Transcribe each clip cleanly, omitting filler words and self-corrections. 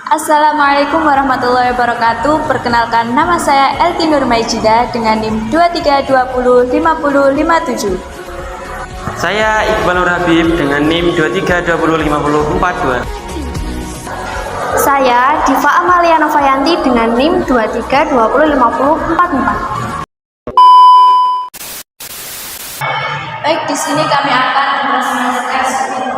Assalamualaikum warahmatullahi wabarakatuh. Perkenalkan, nama saya Elti Nur Maijida dengan NIM 23205057. Saya Iqbal Nur Habib dengan NIM 23205042. Saya Diva Amalia Novayanti dengan NIM 23205044. Baik, di sini kami akan mempresentasikan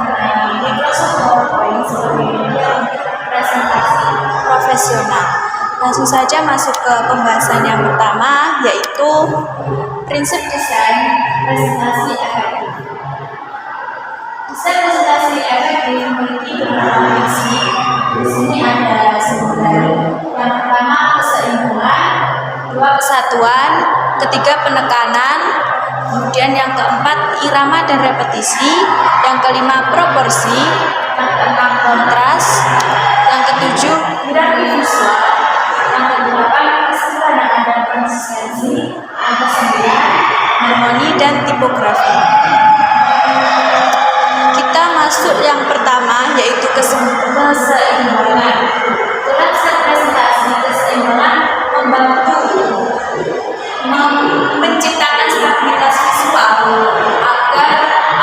Microsoft PowerPoint sebagai media untuk presentasi profesional. Langsung saja masuk ke pembahasan yang pertama, yaitu prinsip desain presentasi efektif. Desain presentasi efektif memiliki beberapa prinsip. Di sini ada 9. Yang pertama, keseimbangan, 2, kesatuan, ketiga, penekanan, kemudian yang keempat, irama dan repetisi, yang kelima, proporsi, yang keenam, kontras, yang ketujuh, hierarki visual, yang kedelapan, kesederhanaan dan konsistensi, yang kesembilan, harmoni dan tipografi. Kita masuk yang pertama, yaitu keseimbangan. Dalam presentasi, keseimbangan membantu menciptakan stabilitas visual agar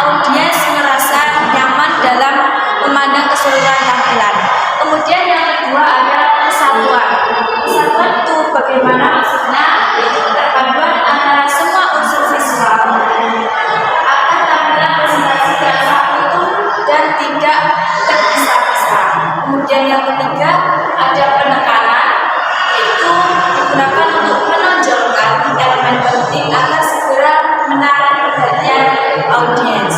audiens merasa nyaman dalam memandang keseluruhan tampilan. Kemudian yang kedua adalah kesatuan. Kesatuan itu bagaimana maksudnya? Yaitu keterpaduan antara semua unsur visual agar tampilan presentasi terasa utuh dan tidak terpisah-pisah. Kemudian yang ketiga ada penekanan, yaitu digunakan untuk menonjolkan elemen penting agar segera menarik perhatian audiens.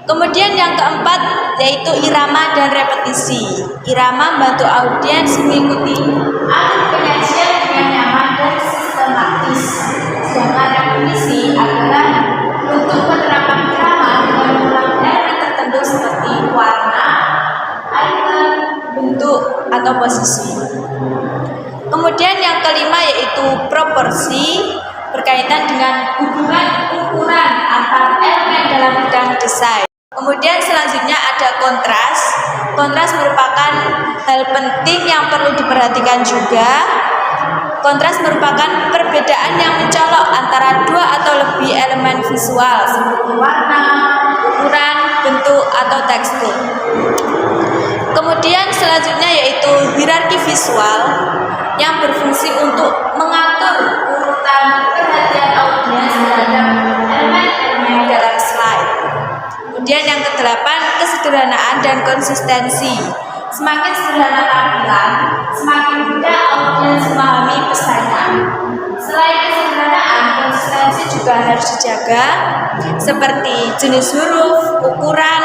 Kemudian yang keempat yaitu irama dan repetisi. Irama membantu audiens mengikuti alur penyajian dengan nyaman dan sistematis. Sedangkan repetisi adalah untuk penerapan irama dengan mengulang elemen tertentu seperti warna, icon, bentuk, atau posisi. Kemudian yang kelima yaitu proporsi, berkaitan dengan hubungan ukuran antar elemen dalam bidang desain. Kemudian selanjutnya ada kontras. Kontras merupakan hal penting yang perlu diperhatikan juga. Kontras merupakan perbedaan yang mencolok antara dua atau lebih elemen visual seperti warna, ukuran, bentuk, atau tekstur. Kemudian selanjutnya yaitu hierarki visual yang berfungsi untuk mengatur urutan perhatian audiens terhadap elemen-elemen dalam slide. Kemudian yang kedelapan, kesederhanaan dan konsistensi. Semakin sederhana tampilan, semakin mudah audiens memahami pesannya. Selain kesederhanaan, konsistensi juga harus dijaga, seperti jenis huruf, ukuran,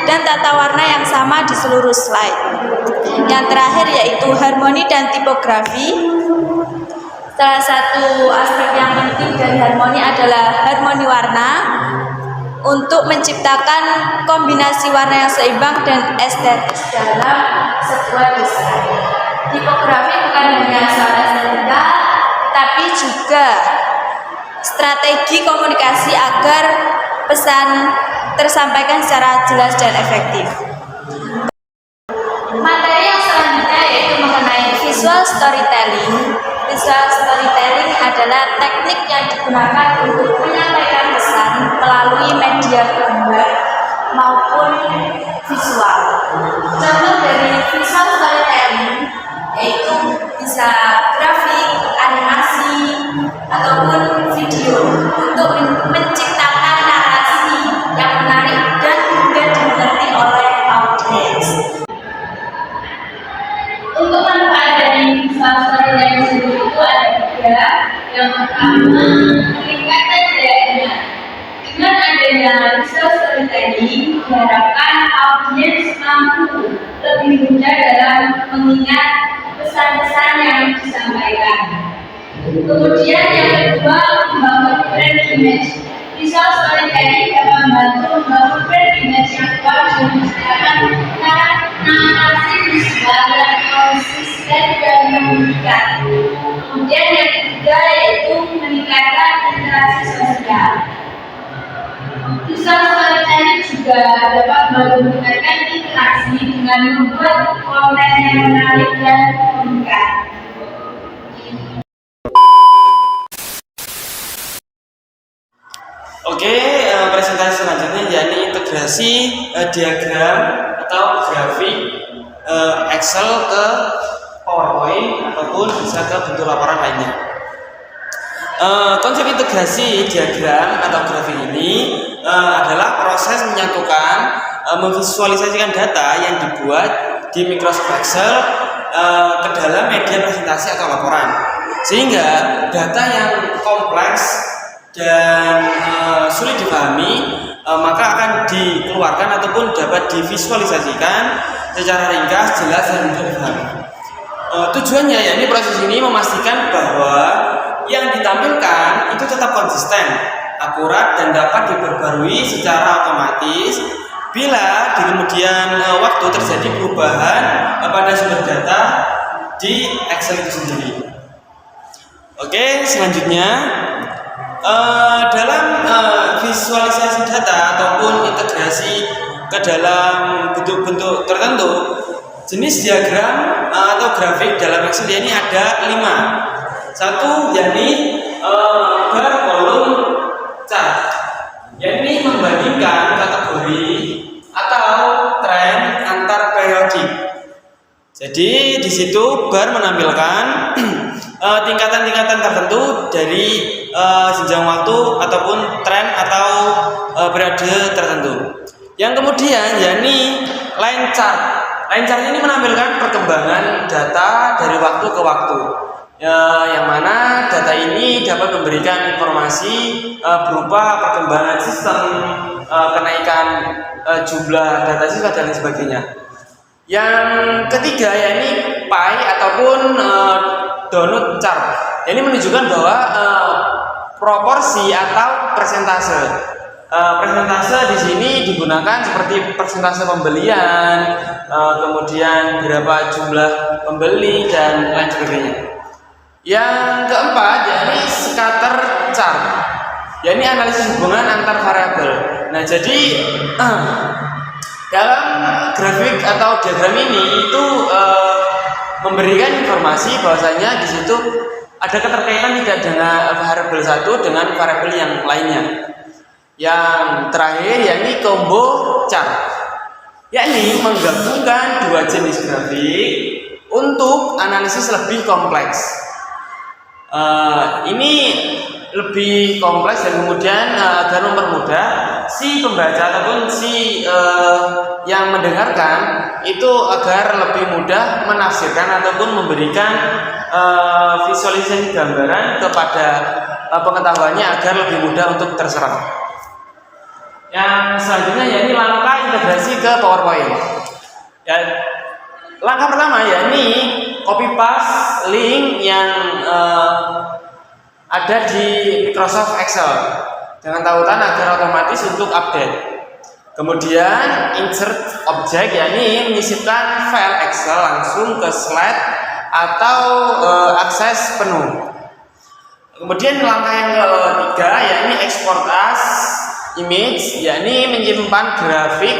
dan tata warna yang sama di seluruh slide. Yang terakhir yaitu harmoni dan tipografi. Salah satu aspek yang penting dari harmoni adalah harmoni warna untuk menciptakan kombinasi warna yang seimbang dan estetis dalam sebuah desain. Tipografi bukan hanya soal estetika, tapi juga strategi komunikasi agar pesan tersampaikan secara jelas dan efektif. Materi yang selanjutnya yaitu mengenai visual storytelling. Visual storytelling adalah teknik yang digunakan untuk menyampaikan pesan melalui media gambar maupun visual. Contoh dari visual storytelling yaitu bisa grafik, animasi, ataupun video untuk menciptakan narasi yang menarik dan mudah dimengerti oleh audiens. Untuk manfaat dari visual storytelling sendiri itu ada 3. Yang pertama, meningkatkan daya ingat. Dengan adanya visual storytelling, diharapkan audiens mampu lebih mudah dalam mengingat pesan-pesan yang disampaikan. Kemudian yang kedua, membangun brand image. Visual storytelling dapat membantu membangun brand image yang kuat dan menciptakan narasi visual yang konsisten dan mengikat. Kemudian yang ketiga yaitu meningkatkan interaksi sosial. Visual storytelling juga dapat meningkatkan interaksi berinteraksi dengan membuat konten yang menarik dan menggugah. Oke, presentasi selanjutnya yakni integrasi diagram atau grafik Excel ke PowerPoint ataupun bisa ke bentuk laporan lainnya. Konsep integrasi diagram atau grafik ini adalah proses menyatukan, memvisualisasikan data yang dibuat di Microsoft Excel ke dalam media presentasi atau laporan, sehingga data yang kompleks dan sulit dipahami maka akan dikeluarkan ataupun dapat divisualisasikan secara ringkas, jelas, dan mudah dipahami. Tujuannya yakni proses ini memastikan bahwa yang ditampilkan itu tetap konsisten, akurat, dan dapat diperbarui secara otomatis bila di kemudian waktu terjadi perubahan pada sumber data di Excel itu sendiri. Oke, selanjutnya dalam visualisasi data ataupun integrasi ke dalam bentuk-bentuk tertentu, jenis diagram atau grafik dalam Excel ini ada 5. Satu, yakni bar, kolom, chart, yakni membandingkan kategori atau tren antar periodik. Jadi di situ bar menampilkan tingkatan-tingkatan tertentu dari jenjang waktu ataupun tren atau periode tertentu. Yang kemudian yakni line chart. Line chart ini menampilkan perkembangan data dari waktu ke waktu. Yang mana data ini dapat memberikan informasi berupa perkembangan sistem, kenaikan jumlah data siswa dan lain sebagainya. Yang ketiga yakni pie ataupun donut chart. Ini menunjukkan bahwa proporsi atau persentase. Persentase di sini digunakan seperti persentase pembelian, kemudian berapa jumlah pembeli dan lain sebagainya. Yang keempat yakni scatter chart, yakni analisis hubungan antar variabel. Nah, jadi dalam grafik atau diagram ini itu memberikan informasi bahwasanya di situ ada keterkaitan tidak dengan variabel satu dengan variabel yang lainnya. Yang terakhir yakni combo chart, yakni menggabungkan dua jenis grafik untuk analisis lebih kompleks. Ini lebih kompleks dan kemudian agar mempermudah si pembaca ataupun si yang mendengarkan itu agar lebih mudah menafsirkan ataupun memberikan visualisasi gambaran kepada pengetahuannya agar lebih mudah untuk terserap. Yang selanjutnya yakni langkah integrasi ke PowerPoint. Ya, langkah pertama yakni copy paste link yang ada di Microsoft Excel dengan tautan agar otomatis untuk update. Kemudian insert object, yakni menyisipkan file Excel langsung ke slide atau akses penuh. Kemudian langkah yang ketiga yakni export as image, yakni menyimpan grafik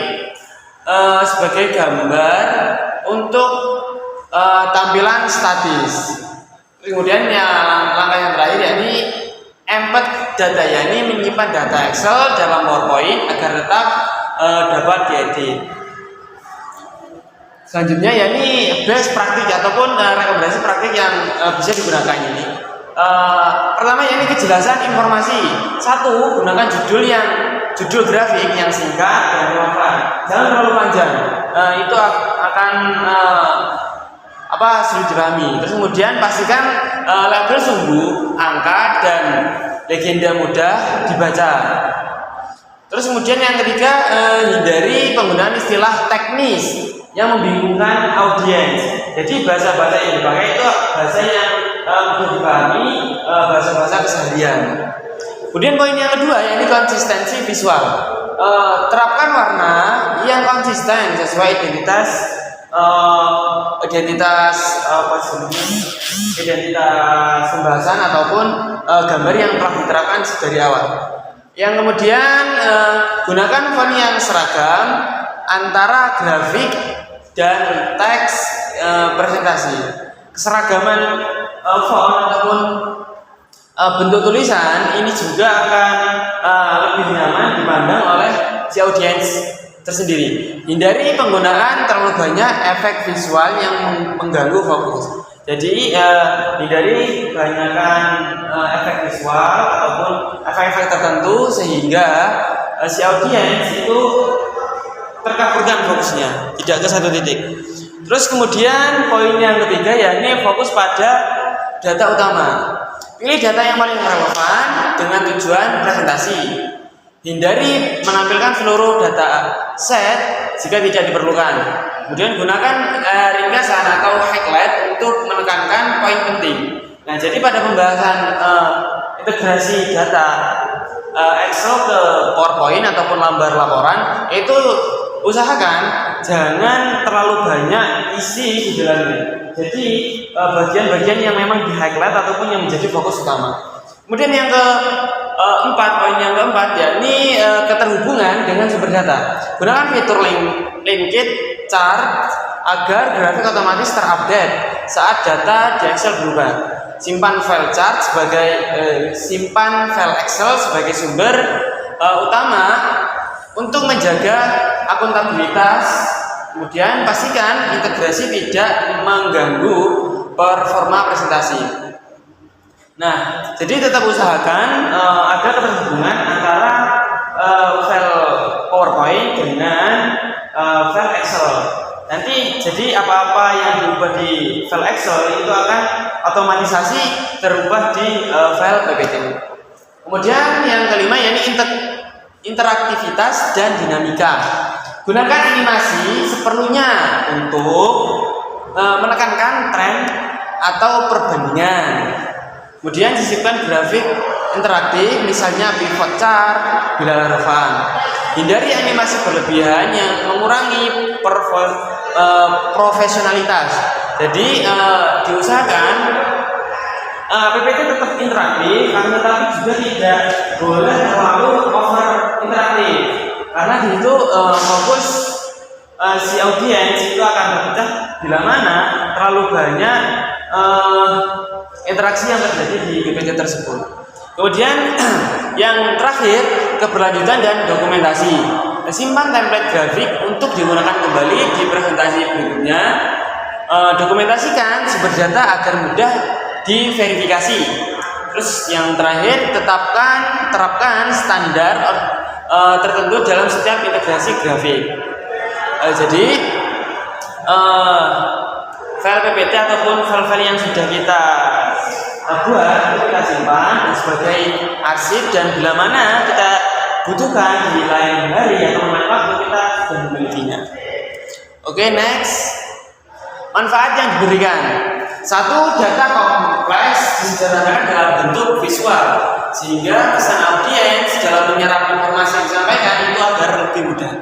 sebagai gambar untuk tampilan statis. Kemudian langkah yang terakhir yakni embed data, yakni menyimpan data Excel dalam PowerPoint agar tetap dapat diedit. Selanjutnya yakni best praktik ataupun rekomendasi praktik yang bisa digunakan ini. Pertama yakni kejelasan informasi. Satu, gunakan judul grafik yang singkat dan relevan. Jangan terlalu panjang. Itu akan sulit dipahami. Terus kemudian pastikan label sumbu, angka, dan legenda mudah dibaca. Terus kemudian yang ketiga, hindari penggunaan istilah teknis yang membingungkan audiens. Jadi bahasa-bahasa yang dipakai itu bahasa yang mudah dipahami, bahasa-bahasa keseharian. Kemudian poin yang kedua yakni konsistensi visual. Terapkan warna yang konsisten sesuai identitas pembahasan ataupun gambar yang telah diterapkan dari awal. Yang kemudian gunakan font yang seragam antara grafik dan teks presentasi. Keseragaman font ataupun bentuk tulisan ini juga akan lebih nyaman dipandang oleh si audiens tersendiri. Hindari penggunaan terlalu banyak efek visual yang mengganggu fokus. Jadi hindari kebanyakan efek visual ataupun efek-efek tertentu sehingga si audiens itu terkaburkan fokusnya, tidak ke satu titik. Terus kemudian poin yang ketiga yakni fokus pada data utama. Pilih data yang paling relevan dengan tujuan presentasi. Hindari menampilkan seluruh data set jika tidak diperlukan. Kemudian gunakan ringkasan atau highlight untuk menekankan poin penting. Nah, jadi pada pembahasan integrasi data Excel ke PowerPoint ataupun lambar laporan, itu usahakan jangan terlalu banyak isi di dalamnya. Jadi bagian-bagian yang memang di highlight ataupun yang menjadi fokus utama. Kemudian yang poin yang keempat yakni keterhubungan dengan sumber data. Gunakan fitur linked chart agar grafik otomatis terupdate saat data di Excel berubah. Simpan file chart simpan file Excel sebagai sumber utama untuk menjaga akuntabilitas. Kemudian pastikan integrasi tidak mengganggu performa presentasi. Nah, jadi tetap usahakan ada keterhubungan antara file PowerPoint dengan file Excel. Nanti jadi apa-apa yang diubah di file Excel itu akan otomatisasi terubah di file PPT. Kemudian yang kelima yakni interaktivitas dan dinamika. Gunakan animasi seperlunya untuk menekankan tren atau perbandingan. Kemudian sisipkan grafik interaktif, misalnya pivot chart bila relevan. Hindari animasi berlebihan yang mengurangi profesionalitas. Jadi diusahakan PPT tetap interaktif, tetapi juga tidak boleh terlalu over interaktif. Karena di situ fokus si audiens itu akan terpecah bila mana terlalu banyak interaksi yang terjadi di PPT tersebut. Kemudian yang terakhir, keberlanjutan dan dokumentasi. Simpan template grafik untuk digunakan kembali di presentasi berikutnya. Dokumentasikan sumber data agar mudah diverifikasi. Terus yang terakhir, terapkan standar tertentu dalam setiap integrasi grafik. Jadi file PPT ataupun file-file yang sudah kita buat itu kita simpan sebagai arsip, dan bila mana kita butuhkan di lain hari atau lain waktu kita sudah memilikinya. Oke, next. Manfaat yang diberikan. Satu, data kompleks disederhanakan dalam bentuk visual sehingga kesan audiens dalam menyerap informasi yang disampaikan itu agar lebih mudah.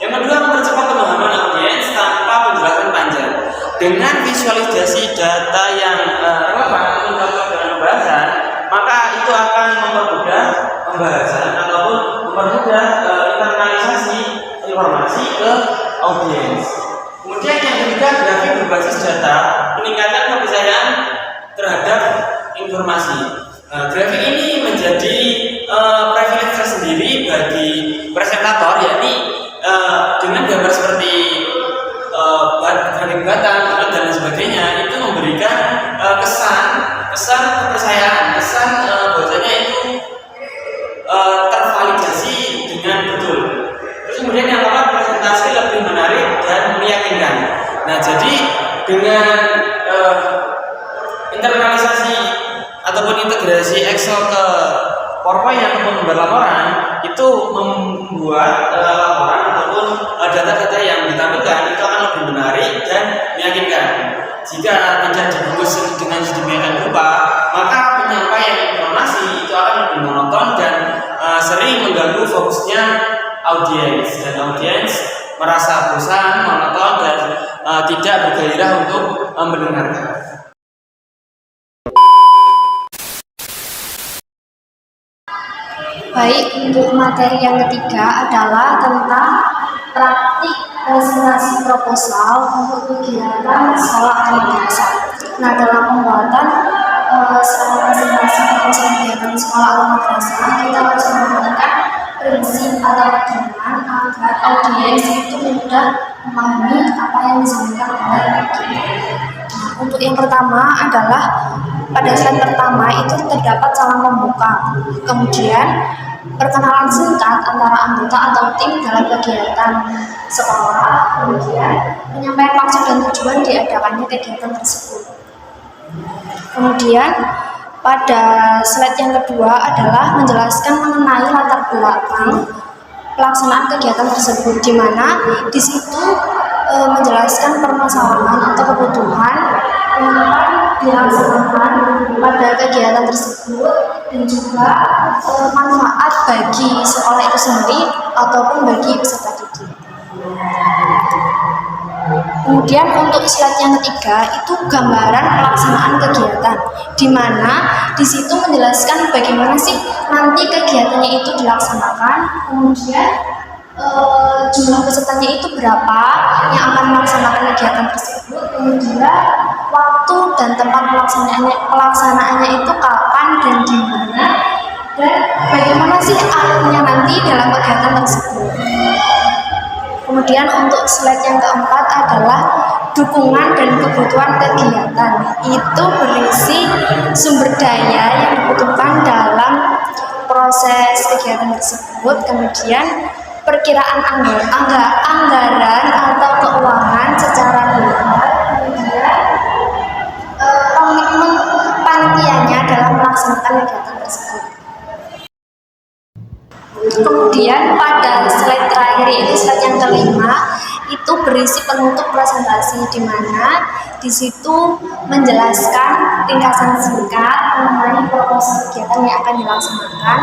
Yang kedua, mempercepat pemahaman audiens tanpa penjelasan panjang. Dengan visualisasi data yang relevan ataupun cocok dengan pembahasan, maka itu akan mempermudah pembahasan ataupun mempermudah internalisasi informasi ke audiens. Kemudian yang ketiga, grafik berbasis data meningkatkan kepercayaan terhadap informasi. Grafik ini menjadi privilege tersendiri bagi presentator, yakni dengan gambar seperti grafik batang dan lain sebagainya itu memberikan kesan kepercayaan, kesan bahwasanya itu tervalidasi dengan betul. Terus kemudian yang keempat, presentasi lebih menarik dan meyakinkan. Nah, jadi dengan internalisasi ataupun integrasi Excel ke PowerPoint ataupun gambar laporan itu membuat laporan ataupun data-data yang ditampilkan itu akan lebih menarik dan meyakinkan. Jika tidak dibungkus dengan sedemikian rupa, maka penyampaian informasi itu akan lebih monoton dan sering mengganggu fokusnya audiens, dan audiens merasa bosan, monoton, dan tidak bergairah untuk mendengarkan. Baik, untuk materi yang ketiga adalah tentang praktik presentasi proposal untuk kegiatan sekolah atau madrasah. Nah, dalam pembuatan presentasi proposal kegiatan sekolah atau madrasah, kita harus menggunakan prinsip atau pedoman agar audiens itu mudah memahami apa yang disampaikan oleh kita. Nah, untuk yang pertama adalah pada slide pertama itu terdapat salam pembuka, kemudian perkenalan singkat antara anggota atau tim dalam kegiatan sekolah, kemudian penyampaian maksud dan tujuan diadakannya kegiatan tersebut. Kemudian pada slide yang kedua adalah menjelaskan mengenai latar belakang pelaksanaan kegiatan tersebut, di mana di situ menjelaskan permasalahan atau kebutuhan yang akan dilaksanakan pada kegiatan tersebut dan juga manfaat bagi sekolah itu sendiri ataupun bagi peserta didik. Kemudian untuk slide yang ketiga itu gambaran pelaksanaan kegiatan, di mana di situ menjelaskan bagaimana sih nanti kegiatannya itu dilaksanakan, kemudian jumlah pesertanya itu berapa yang akan melaksanakan kegiatan tersebut, kemudian waktu dan tempat pelaksanaannya itu kapan dan di mana, dan bagaimana sih alurnya nanti dalam kegiatan tersebut. Kemudian untuk slide yang keempat adalah dukungan dan kebutuhan kegiatan. Itu berisi sumber daya yang dibutuhkan dalam proses kegiatan tersebut, kemudian perkiraan anggaran atau keuangan secara global, kemudian komitmen panitianya dalam melaksanakan kegiatan tersebut. Kemudian pada slide terakhir itu slide yang kelima itu berisi penutup presentasi, di mana di situ menjelaskan ringkasan singkat mengenai proposal kegiatan yang akan dilaksanakan,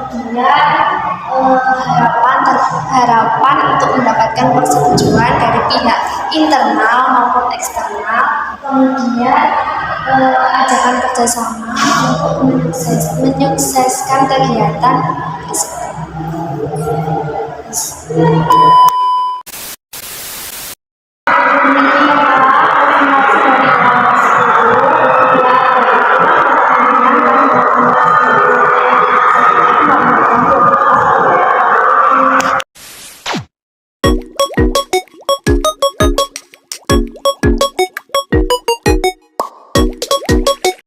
kemudian harapan untuk mendapatkan persetujuan dari pihak internal maupun eksternal, kemudian ajakan kerjasama untuk menyukseskan kegiatan tersebut.